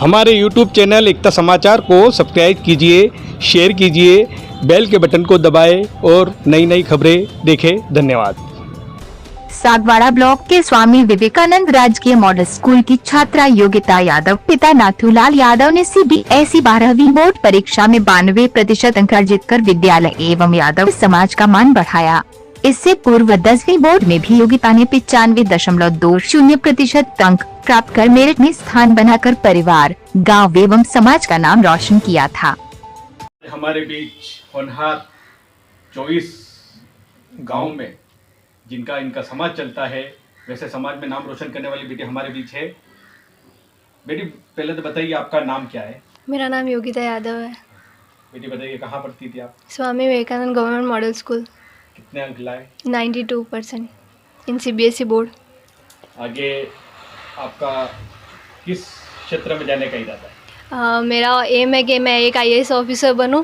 हमारे YouTube channel एकता समाचार को सब्सक्राइब कीजिए, शेयर कीजिए, बेल के बटन को दबाएं और नई नई खबरें देखें। धन्यवाद। सागवाड़ा ब्लॉक के स्वामी विवेकानंद राजकीय मॉडल स्कूल की छात्रा योगिता यादव पिता नाथूलाल यादव ने CBSE 12वीं बोर्ड परीक्षा में 92% अंक अर्जित कर विद्यालय एवं यादव समाज का मान बढ़ाया। इससे पूर्व 10वीं बोर्ड में भी योगिता ने 95.20% अंक प्राप्त कर मेरिट में स्थान बनाकर परिवार, गांव एवं समाज का नाम रोशन किया था। हमारे बीच होनहार 24 गांव में जिनका इनका समाज चलता है, वैसे समाज में नाम रोशन करने वाली बेटी हमारे बीच है। बेटी पहले तो बताइए आपका नाम क्या है? मेरा नाम योगिता यादव है। बेटी बताइए कहाँ पढ़ती थी आप? Swami Vivekananda government model school. कितने अंक लाए? 92% इन CBSE बोर्ड। आगे आपका किस क्षेत्र में जाने का इरादा है? मेरा एम है कि मैं एक IAS ऑफिसर बनूं।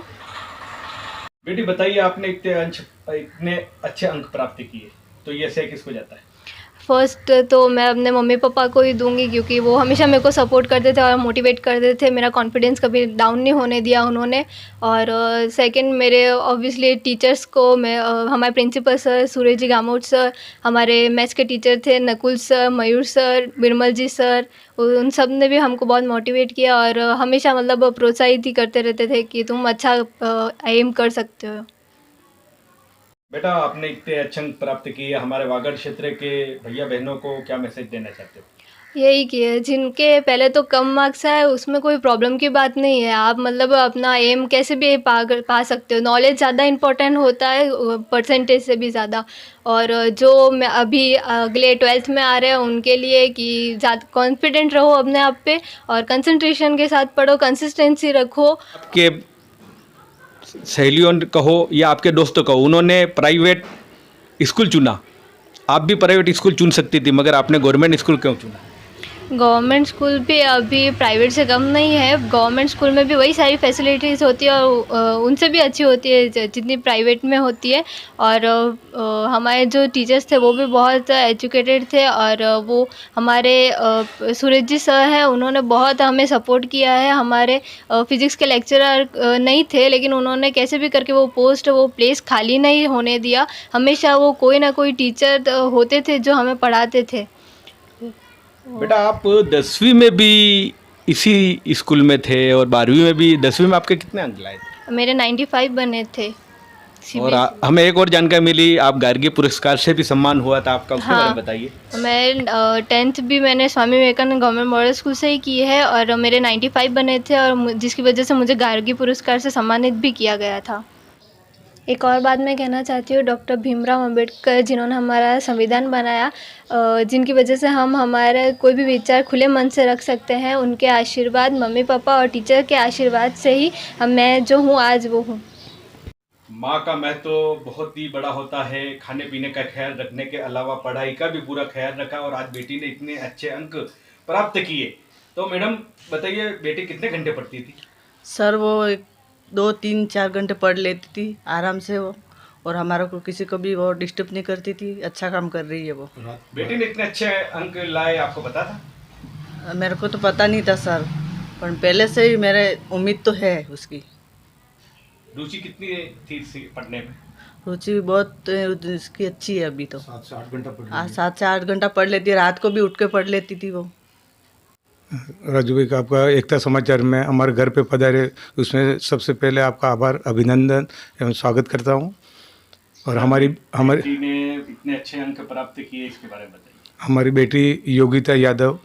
बेटी बताइए आपने इतने अच्छे अंक प्राप्त किए, तो ये श्रेय किसको जाता है? फर्स्ट तो मैं अपने मम्मी पापा को ही दूंगी, क्योंकि वो हमेशा मेरे को सपोर्ट करते थे और मोटिवेट करते थे। मेरा कॉन्फिडेंस कभी डाउन नहीं होने दिया उन्होंने। और सेकंड मेरे ऑब्वियसली टीचर्स को मैं हमारे प्रिंसिपल सर सूरज जी गामोट सर, हमारे मैथ्स के टीचर थे नकुल सर, मयूर सर, बिरमल जी सर, उन सब ने भी हमको बहुत मोटिवेट किया और हमेशा मतलब प्रोत्साहित ही करते रहते थे कि तुम अच्छा एम कर सकते हो। बेटा आपने इतने अच्छे अंक प्राप्त किए, हमारे वागड़ क्षेत्र के भैया बहनों को क्या मैसेज देना चाहते हो? यही कि जिनके पहले तो कम मार्क्स आए उसमें कोई प्रॉब्लम की बात नहीं है। आप मतलब अपना एम कैसे भी पा सकते हो। नॉलेज ज़्यादा इम्पोर्टेंट होता है परसेंटेज से भी ज़्यादा। और जो मैं अभी अगले 12th में आ रहे हैं उनके लिए कि ज़्यादा कॉन्फिडेंट रहो अपने आप पे और कंसंट्रेशन के साथ पढ़ो, कंसिस्टेंसी रखो। आपके सहेलियों कहो या आपके दोस्तों कहो, उन्होंने प्राइवेट स्कूल चुना, आप भी प्राइवेट स्कूल चुन सकती थी, मगर आपने गवर्नमेंट स्कूल क्यों चुना? गवर्नमेंट स्कूल भी अभी प्राइवेट से कम नहीं है। गवर्नमेंट स्कूल में भी वही सारी फैसिलिटीज़ होती है और उनसे भी अच्छी होती है जितनी प्राइवेट में होती है। और हमारे जो टीचर्स थे वो भी बहुत एजुकेटेड थे और वो हमारे सूरज जी सर हैं, उन्होंने बहुत हमें सपोर्ट किया है। हमारे फिज़िक्स के लेक्चरर नहीं थे, लेकिन उन्होंने कैसे भी करके वो प्लेस खाली नहीं होने दिया। हमेशा वो कोई ना कोई टीचर होते थे जो हमें पढ़ाते थे। बेटा आप 10वीं में भी इसी स्कूल में थे और 12वीं में भी। 10वीं में आपके कितने अंक लाए थे? मेरे 95 बने थे। और हमें एक और जानकारी मिली, आप गार्गी पुरस्कार से भी सम्मान हुआ था आपका, उसके बारे में बताइए। मैं 10th भी मैंने Swami Vivekananda government model school से ही की है और मेरे 95 बने थे और जिसकी वजह से मुझे गार्गी पुरस्कार से सम्मानित भी किया गया था। एक और बात मैं कहना चाहती हूँ, डॉक्टर भीमराव अंबेडकर जिन्होंने हमारा संविधान बनाया, जिनकी वजह से हम हमारे कोई भी विचार खुले मन से रख सकते हैं, उनके आशीर्वाद, मम्मी पापा और टीचर के आशीर्वाद से ही मैं जो हूँ आज वो हूँ। माँ का महत्व तो बहुत ही बड़ा होता है। खाने पीने का ख्याल रखने के अलावा पढ़ाई का भी पूरा ख्याल रखा और आज बेटी ने इतने अच्छे अंक प्राप्त किए। तो मैडम बताइए, बेटी कितने घंटे पढ़ती थी? सर वो 2-3-4 घंटे पढ़ लेती थी आराम से वो, और हमारा को किसी को भी वो डिस्टर्ब नहीं करती थी। अच्छा काम कर रही है वो। बेटी ने इतने अच्छे अंक लाए, आपको पता था? मेरे को तो पता नहीं था सर, पर पहले से ही मेरे उम्मीद तो है उसकी। रुचि कितनी थी पढ़ने में? रुचि बहुत उसकी अच्छी है अभी तो। 7 से 8 घंटा पढ़ 7 से 8 घंटा पढ़ लेती है, रात को भी उठ के पढ़ लेती थी वो। राजू भाई का आपका एकता समाचार में हमारे घर पे पधारे, उसमें सबसे पहले आपका आभार, अभिनंदन एवं स्वागत करता हूं। और हमारी बेटी ने इतने अच्छे अंक प्राप्त किए, इसके बारे में बताइए। हमारी बेटी योगिता यादव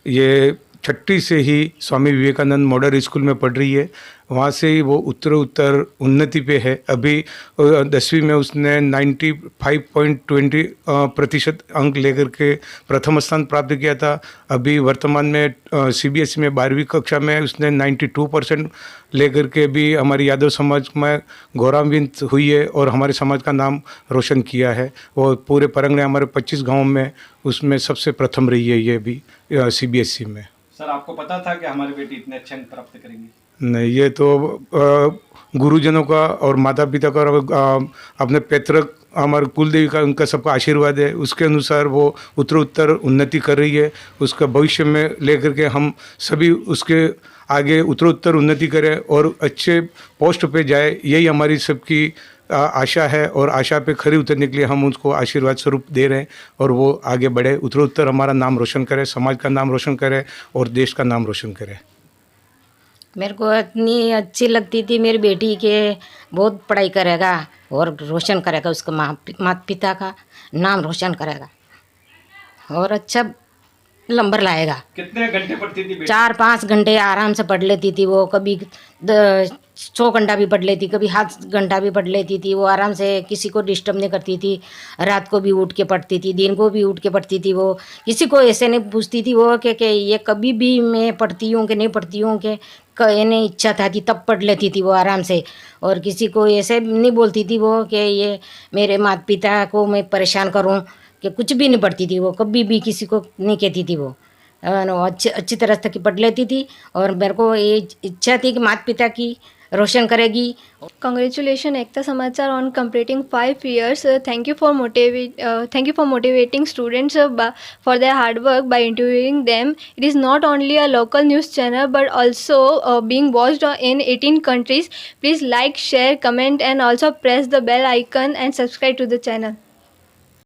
ये 6ठी से ही स्वामी विवेकानंद मॉडल स्कूल में पढ़ रही है। वहाँ से ही वो उत्तर उन्नति पे है। अभी 10वीं में उसने 95.20% अंक लेकर के प्रथम स्थान प्राप्त किया था। अभी वर्तमान में CBSE में 12वीं कक्षा में उसने 92% लेकर के भी हमारी यादव समाज में गौरवान्वित हुई है और हमारे समाज का नाम रोशन किया है। वो पूरे परंगणे हमारे 25 गाँव में उसमें सबसे प्रथम रही है ये भी CBSE में। सर आपको पता था कि हमारी बेटी इतने अच्छे अंक प्राप्त करेंगी? नहीं, ये तो गुरुजनों का और माता पिता का और अपने पैतृक हमारे कुलदेवी का उनका सबका आशीर्वाद है। उसके अनुसार वो उत्तरोत्तर उन्नति कर रही है। उसका भविष्य में लेकर के हम सभी उसके आगे उत्तरोत्तर उन्नति करें और अच्छे पोस्ट पे जाए, यही हमारी सबकी आशा है। और आशा पे खरी उतरने के लिए हम उसको आशीर्वाद स्वरूप दे रहे हैं और वो आगे बढ़े, उत्तरोत्तर हमारा नाम रोशन करे, समाज का नाम रोशन करे और देश का नाम रोशन करे। मेरे को इतनी अच्छी लगती थी मेरी बेटी के बहुत पढ़ाई करेगा और रोशन करेगा, उसका माता पिता का नाम रोशन करेगा और अच्छा नंबर लाएगा। कितने घंटे पढ़ती थी बेटी? 4-5 घंटे आराम से पढ़ लेती थी वो। कभी 100 घंटा भी पढ़ लेती, कभी 7 घंटा भी पढ़ लेती थी। वो आराम से किसी को डिस्टर्ब नहीं करती थी। रात को भी उठ के पढ़ती थी, दिन को भी उठ के पढ़ती थी। वो किसी को ऐसे नहीं पूछती थी वो कि ये कभी भी मैं पढ़ती हूँ कि नहीं पढ़ती हूँ, कि इन्हें इच्छा था तब पढ़ लेती थी वो आराम से। और किसी को ऐसे नहीं बोलती थी वो कि ये मेरे माता पिता को मैं परेशान करूँ, कि कुछ भी नहीं पढ़ती थी वो, कभी भी किसी को नहीं कहती थी वो। अच्छी तरह तक पढ़ लेती थी और मेरे को ये इच्छा थी कि माता पिता की रोशन करेगी। Congratulations Ekta Samachar on completing 5 years. Thank you for motivating students for their hard work by interviewing them. It is not only a local news channel but also being watched in 18 countries. Please like, share, comment and also press the bell icon and subscribe to the channel.